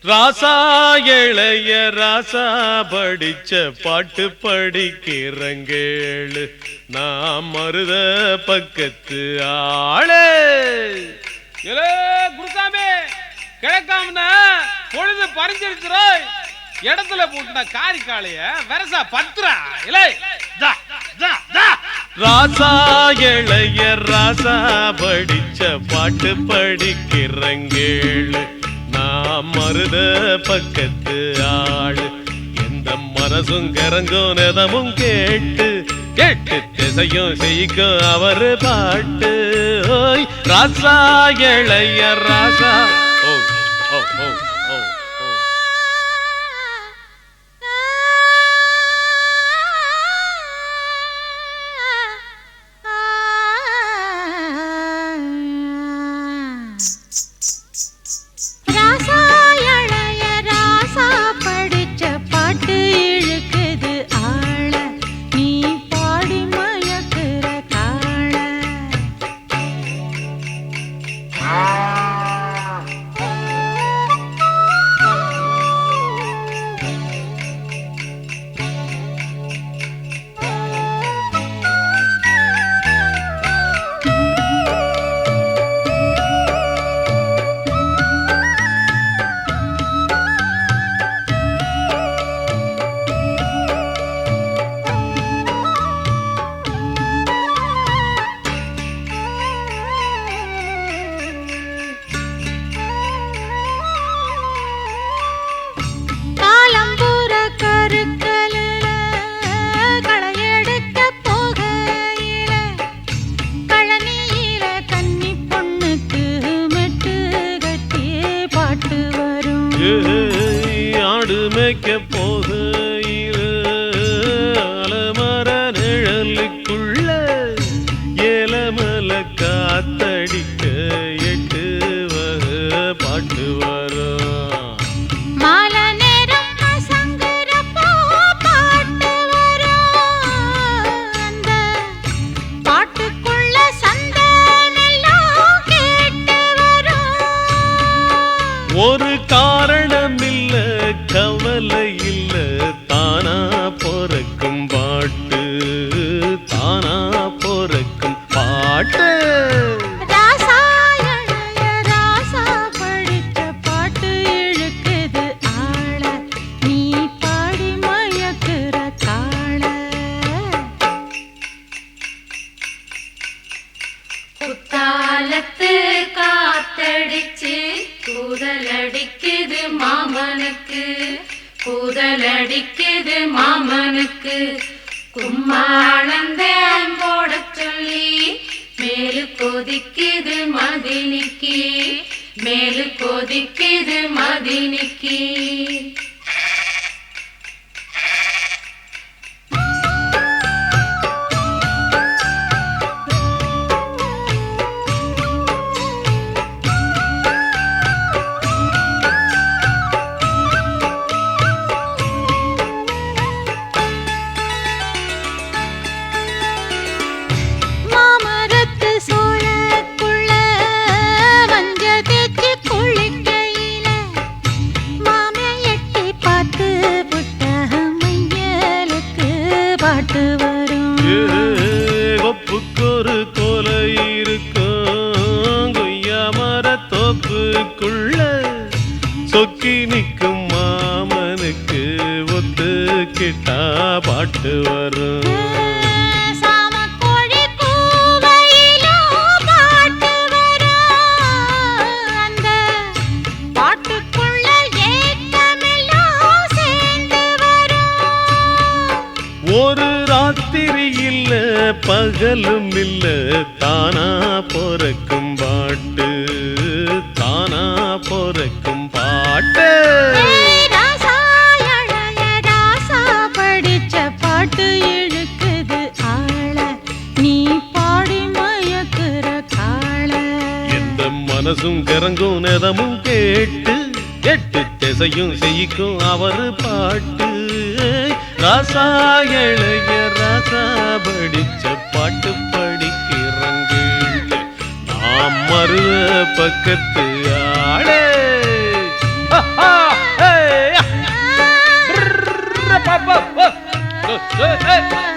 ராசா இளைய ராசா படிச்ச பாட்டு படிக்கிறங்கேளு நாம் மருத பக்கத்து ஆளே. குருசாமி கிழக்காம பொழுது பறிஞ்சிருச்சுரோய். இடத்துல போட்டுனா காரி காளைய வரசா பத்துரா இலை. ராசா இளைய ராசா படிச்ச பாட்டு படிக்கிறங்கேளு நாம் மருத பக்கத்து ஆளு. எந்த மனசும் கரங்கும் நெதமும் கேட்டு கேட்டு திசையும் செய்யும் அவரு பாட்டு. ஓய் ராசா இளைய ராசா. ஓ ஓ ஓ ஓ ஆடு மேய்க்க போகையில் அலமர நிழலுக்குள்ள ஏலமல காத்தடிக்க எட்டு பாட்டு வரும். ஒரு காரணம் இல்ல கவலை இல்ல தானா பொறக்கும் பாட்டு தானா பொறக்கும் பாட்டு. ராசா இளைய ராசா படிச்ச பாட்டு இழுக்குது ஆள நீ பாடி மயக்குற காள. குத்தாலத்து காத்தடிச்சு கூதலடிக்குது மாமனுக்கு கூதலடிக்குது மாமனுக்கு. கும்மாளந்தேன் போட சொல்லி மேலு கொதிக்குது மதினிக்கு மேலு கொதிக்குது மதினிக்கு. ஒப்புக்கொரு கொலை இருக்கும் கொய்யா மர தோப்புக்குள்ள சொக்கி நிற்கும் மாமனுக்கு ஒத்துக்கிட்டா பாட்டு வரும். ஒரு ராத்திரி இல்ல பகலும் இல்ல தானா பொறக்கும் பாட்டு தானா பொறக்கும் பாட்டு. ராசா இளைய ராசா படிச்ச பாட்டு இழுக்குது ஆள நீ பாடி மயக்குற காள. எந்த மனசும் கரங்கும் நெதமும் கேட்டு எட்டு திசையும் செய்யும் அவரு பாட்டு. ராசா இளைய ராசா படிச்ச பாட்டு படிக்கிறங்கேளு நாம் மருத பக்கத்து ஆளே. ஏய், ஏய்.